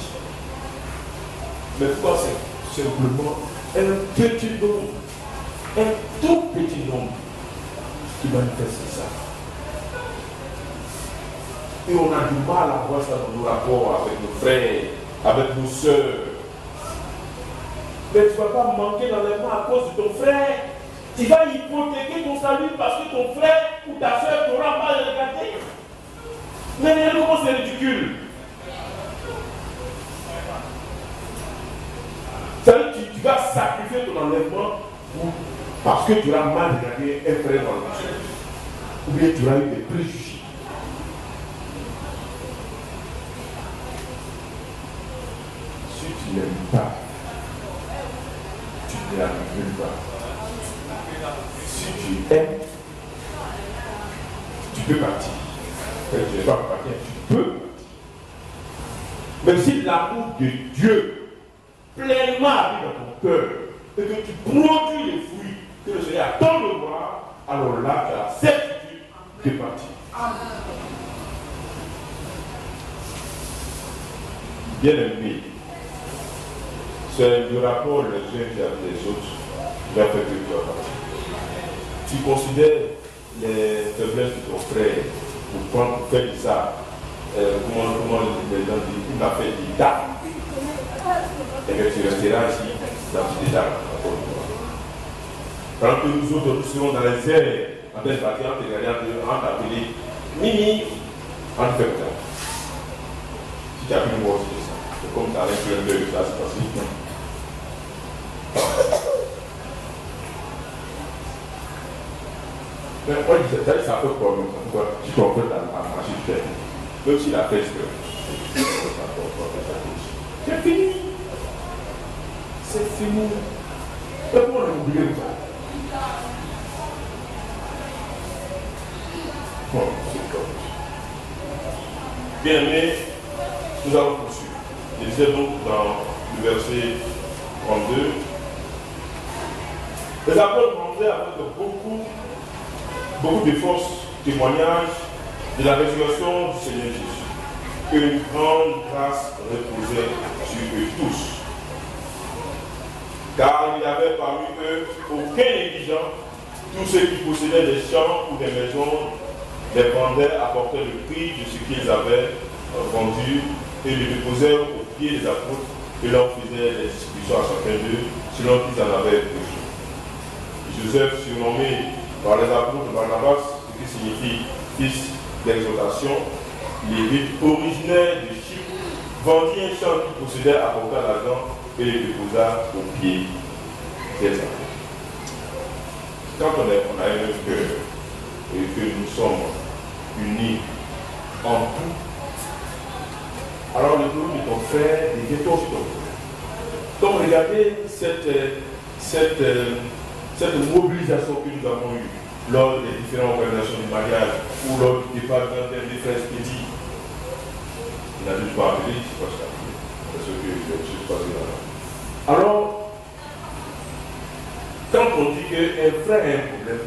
Mais pourquoi c'est simplement un petit nombre, un tout petit nombre qui manifeste ça. Et on a du mal à voir ça dans nos rapports avec nos frères, avec nos sœurs. Mais tu ne vas pas manquer d'enlèvement à cause de ton frère. Tu vas hypothéquer ton salut parce que ton frère ou ta soeur t'aura mal regardé. Mais regardez comment c'est ridicule. Ça veut dire que tu vas sacrifier ton enlèvement parce que tu auras mal regardé un frère dans le marché. Ou bien tu auras eu des préjugés. Si tu n'aimes pas, tu n'iras nulle part. Si tu aimes, tu peux partir. Tu ne peux pas partir, tu peux partir. Mais si l'amour de Dieu pleinement habite dans ton cœur et que tu produis les fruits que le Seigneur attend de voir, alors là, tu as la certitude de partir. Bien aimé, c'est le rapport les uns avec les autres qui va faire que tu vas partir. Tu considères les faiblesses de ton frère pour faire ça, comment les gens disent, il m'a fait l'état. Et que tu resteras ici dans cet état. Pendant que nous autres, nous serons dans les airs, en train de partir, en train d'appeler Mimi, en fait ça. Si tu as pu nous voir aussi ça, c'est comme ça, avec le bleu, ça c'est facile. Mais moi, ça fait quoi même? Pourquoi tu t'en fais à marcher du terrain? Même si la fête, c'est fini. C'est fini. Et pourquoi on a oublié ça? Bon, c'est comme ça. Bien aimé, nous allons poursuivre. Je disais donc dans le verset 32, les apôtres rendaient avec beaucoup de force témoignage de la résurrection du Seigneur Jésus. Que une grande grâce reposait sur eux tous. Car il n'y avait parmi eux aucun négligent. Tous ceux qui possédaient des champs ou des maisons les vendaient, apportaient le prix de ce qu'ils avaient vendu et le déposaient aux pieds des apôtres et leur faisaient les distributions à chacun d'eux selon qu'ils en avaient besoin. Joseph, surnommé par les apôtres de Barnabas, ce qui signifie fils d'exhortation, lévite, originaire de Chypre, vendit un champ qu'il possédait, apporta l'argent et le déposa aux pieds des apôtres. Quand on a un cœur et que nous sommes unis en tout, alors le problème de ton frère devient toi aussi ton frère. Donc regardez cette mobilisation que nous avons eue lors des différentes organisations du mariage ou lors du départ d'un des frères Spédi. Il n'a juste pas appelé, c'est pas ça. C'est ce que je suis passé là. Alors, quand on dit qu'un frère a un problème,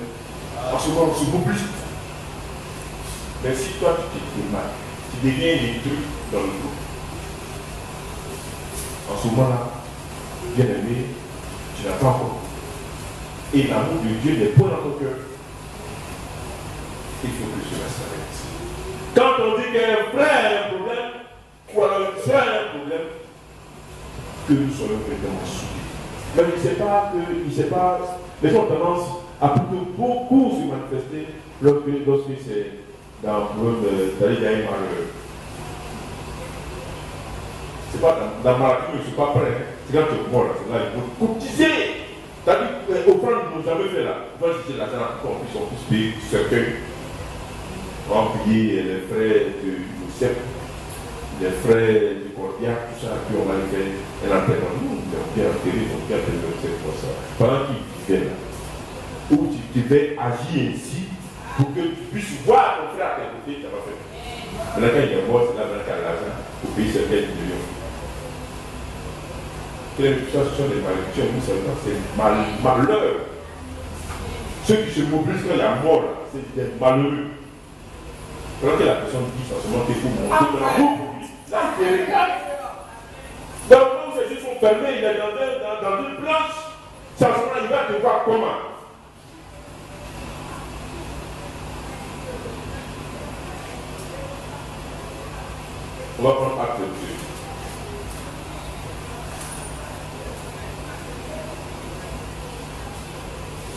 en ce moment on se mobilise. Mais si toi tu t'es mal, tu deviens des trucs dans le groupe. En ce moment-là, bien aimé, tu n'as pas encore. Et l'amour de Dieu n'est pas dans ton cœur. Il faut que cela s'arrête. Quand on dit qu'un frère a un problème, ou alors une soeur a un problème, que nous soyons vraiment soudés. Mais il ne sait pas, les gens ont tendance à plutôt beaucoup se manifester lorsque dans le c'est-à-dire il y a un malheur. C'est pas dans ma vie, je ne suis pas prêt. C'est quand tu es mort, c'est là, il faut cotiser. C'est-à-dire, offrande, nous n'avons jamais fait là. On va jeter l'argent pour qu'on puisse payer du cercueil. On va payer les frais du CEP, les frais du cordia, tout ça, puis on va faire un entraînement. Nous, on a bien enterré, on a bien fait le CEP pour ça. Pendant qu'il vivait là, où tu devais agir ainsi pour que tu puisses voir ton frère à tes côtés, tu n'as pas fait. Maintenant, quand il est mort, c'est là qu'il a l'argent pour payer ces quelques millions. Ça, ce sont des malédictions, vous savez, c'est malheur. Ceux qui se mobilisent quand il y a mort, c'est des malheureux. Alors que la personne dit, ça se montre, il faut monter dans la roue. Là, il regarde. Dans le moment où ces yeux sont fermés, il est dans une planche. Ça se montre, il va te voir comment. On va prendre acte de Dieu.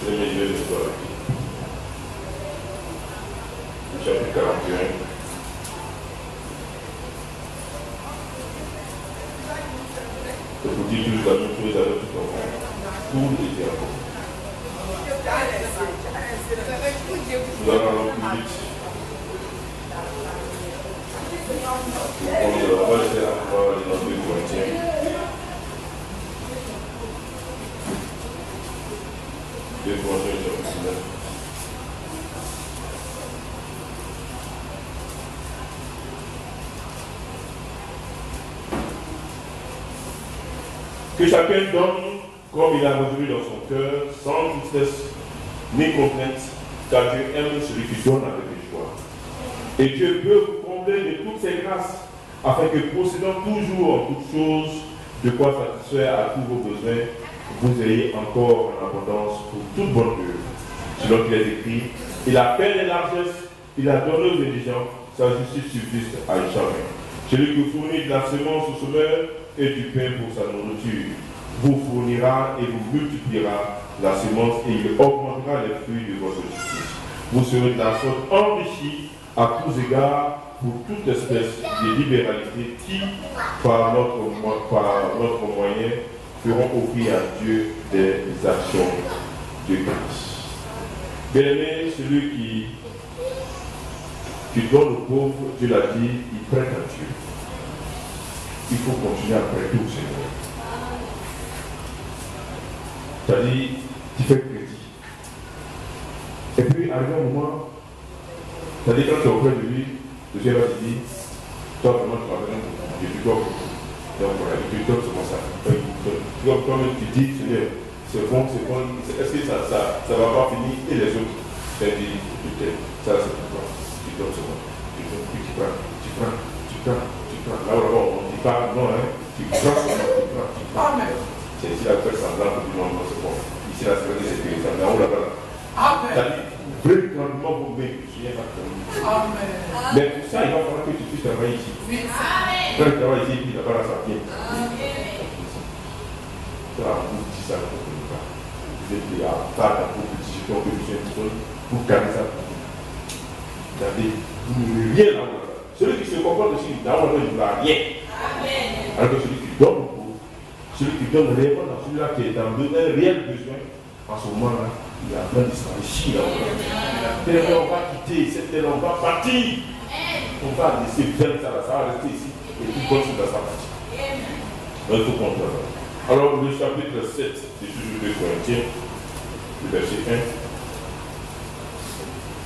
Le milieu de l'histoire. Le chapitre 41. Je vous dis toujours la même chose avec tout le monde. Tout est encore. Nous allons aller plus vite. On va laisser encore les notes de Corinthiens. Deux Corinthiens chapitre 9. Que chacun donne comme il a résolu dans son cœur, sans tristesse ni contrainte, car Dieu aime celui qui donne avec joie. Et Dieu peut vous combler de toutes ses grâces, afin que possédant toujours en toutes choses de quoi satisfaire à tous vos besoins, vous ayez encore en abondance pour toute bonne œuvre. Selon qu'il est écrit, il a fait les largesses, il a donné aux indigents, sa justice subsiste à jamais. Celui qui fournit de la semence au semeur et du pain pour sa nourriture, vous fournira et vous multipliera la semence et il augmentera les fruits de votre justice. Vous serez de la sorte enrichis à tous égards pour toute espèce de libéralité qui, par notre moyen, feront offrir à Dieu des actions de grâce. Bien-aimé, celui qui donne aux pauvres, Dieu l'a dit, il prête à Dieu. Il faut continuer à prêter au Seigneur. C'est-à-dire, tu fais crédit. Et puis, arrivé un moment, c'est-à-dire quand tu es auprès de lui, le Seigneur va te dire, toi vraiment tu vas venir, je suis comme. Donc voilà, tu donnes comme ça. Comme tu dis, Seigneur, c'est bon, est-ce que ça va pas finir et les autres? C'est-à-dire, ça c'est pour toi. Tu donnes ce bon. Tu donnes, puis tu prends. Là on ne dit pas non, hein. Tu prends. C'est ici la faire semblant que tout le monde se porte. Ici la sécurité, c'est que ça là-haut, là-bas. C'est-à-dire, véritablement vous m'aimez, je viens pas de mais pour ça, il va falloir que tu puisses travailler ici. Quand tu travailles ici, puis là-bas, ça vient. Ça va vous dire ça pour que vous êtes à faire la proposition que vous êtes pour garder ça. C'est-à-dire, vous n'avez rien là. Celui qui se comporte aussi, d'abord, il ne va rien. Alors que celui qui donne au pauvre, celui qui donne réellement dans celui-là qui est dans un réel besoin, en ce moment-là, il est en train de s'enrichir là. On va quitter cette terre, on va partir. On va laisser bien ça, ça va rester ici. Et tout comme ça, ça va partir. Donc il faut qu'on travaille. Alors le chapitre 7 du toujours de Corinthiens, le verset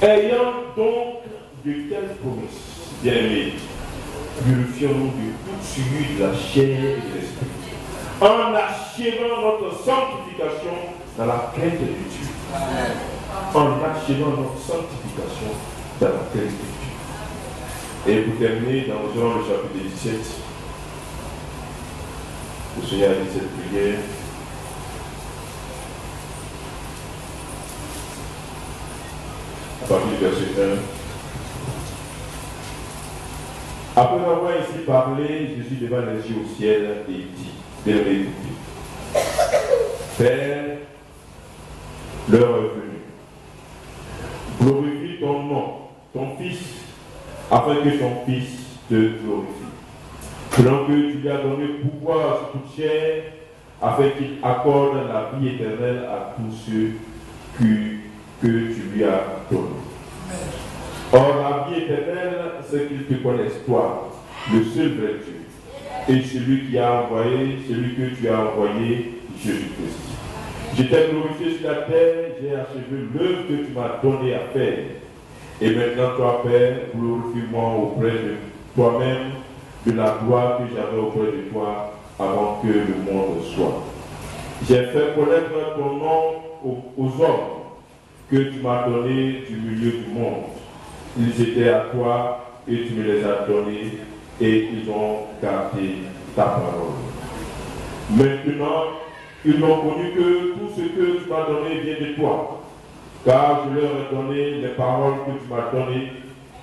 1. Ayant donc de telles promesses, bien-aimés, purifions-nous de toute souillure de la chair et de l'esprit, en achevant notre sanctification dans la crainte de Dieu. En achevant notre sanctification dans la crainte de Dieu. Et pour terminer, dans Jean le chapitre 17, le Seigneur a dit cette prière. À partir du verset 1. Après avoir ainsi parlé, Jésus leva les yeux au ciel et dit, bien-aimés, Père, l'heure est venue. Glorifie ton nom, ton Fils, afin que ton Fils te glorifie. Selon que tu lui as donné pouvoir sur toute chair, afin qu'il accorde la vie éternelle à tous ceux que tu lui as donné. Or, la vie éternelle, c'est qu'ils te connaissent, toi, le seul vrai Dieu, et celui que tu as envoyé, Jésus-Christ. Je t'ai glorifié sur la terre, j'ai achevé l'œuvre que tu m'as donné à faire. Et maintenant, toi, Père, glorifie-moi auprès de toi-même de la gloire que j'avais auprès de toi avant que le monde soit. J'ai fait connaître ton nom aux hommes que tu m'as donnés du milieu du monde. Ils étaient à toi et tu me les as donnés et ils ont gardé ta parole. Maintenant, ils n'ont connu que tout ce que tu m'as donné vient de toi, car je leur ai donné les paroles que tu m'as données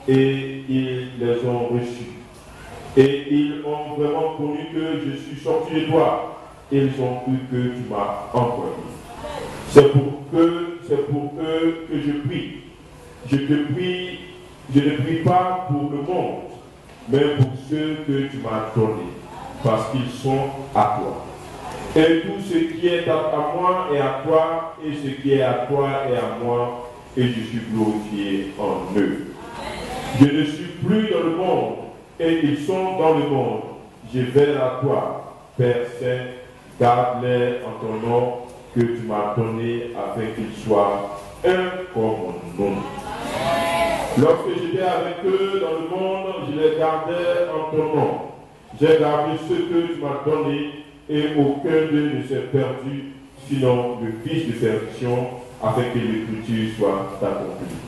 et ils les ont reçues. Et ils ont vraiment connu que je suis sorti de toi et ils ont cru que tu m'as envoyé. C'est pour eux que je prie. Je ne prie pas pour le monde, mais pour ceux que tu m'as donnés, parce qu'ils sont à toi. Et tout ce qui est à moi est à toi, et ce qui est à toi est à moi, et je suis glorifié en eux. Je ne suis plus dans le monde, et ils sont dans le monde. Je vais à toi, Père Saint, garde-les en ton nom que tu m'as donné, afin qu'ils soient un comme mon nom. Lorsque j'étais avec eux dans le monde, je les gardais en ton nom. J'ai gardé ce que tu m'as donné, et aucun d'eux ne s'est perdu, sinon le Fils de perdition, afin que l'écriture soit accomplie.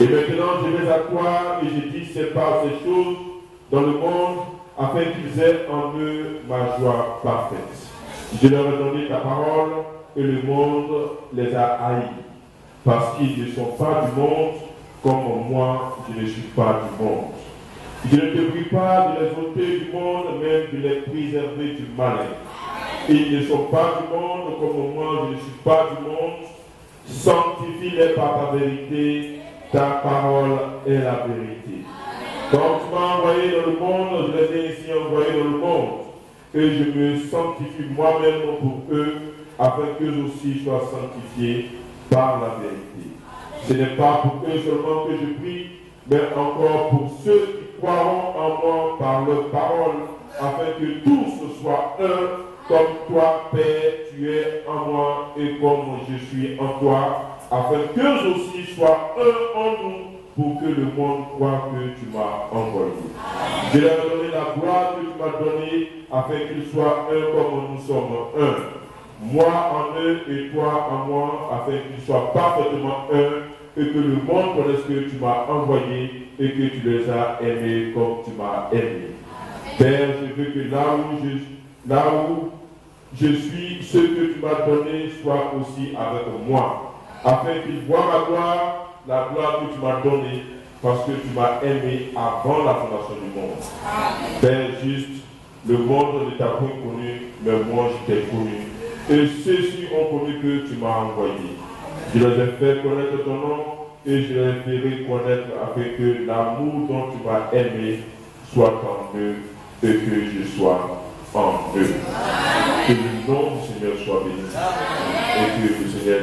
Et maintenant, je vais à toi et je dis, sépare ces choses dans le monde, afin qu'ils aient en eux ma joie parfaite. Je leur ai donné ta parole, et le monde les a haïs, parce qu'ils ne sont pas du monde, comme moi, je ne suis pas du monde. Je ne te prie pas de les ôter du monde, mais de les préserver du malin. Ils ne sont pas du monde, comme moi, je ne suis pas du monde. Sanctifie-les par ta vérité, ta parole est la vérité. Quand tu m'as envoyé dans le monde, je les ai ainsi envoyés dans le monde. Et je me sanctifie moi-même pour eux, afin qu'eux aussi soient sanctifiés par la vérité. Ce n'est pas pour eux seulement que je prie, mais encore pour ceux qui croiront en moi par leur parole, afin que tous soient un, comme toi, Père, tu es en moi et comme je suis en toi, afin qu'eux aussi soient un en nous, pour que le monde croie que tu m'as envoyé. Je leur ai donné la gloire que tu m'as donnée, afin qu'ils soient un comme nous sommes un. Moi en eux et toi en moi, afin qu'ils soient parfaitement un, et que le monde connaisse que tu m'as envoyé et que tu les as aimés comme tu m'as aimé. Père, je veux que là où je suis, ce que tu m'as donné soit aussi avec moi, afin qu'ils voient ma gloire, la gloire que tu m'as donnée, parce que tu m'as aimé avant la fondation du monde. Père juste, le monde ne t'a point connu, mais moi je t'ai connu. Et ceux-ci ont connu que tu m'as envoyé. Je les ai fait connaître ton nom et je les ferai connaître afin que l'amour dont tu m'as aimé soit en eux et que je sois en eux. Que le nom du Seigneur soit béni et que le Seigneur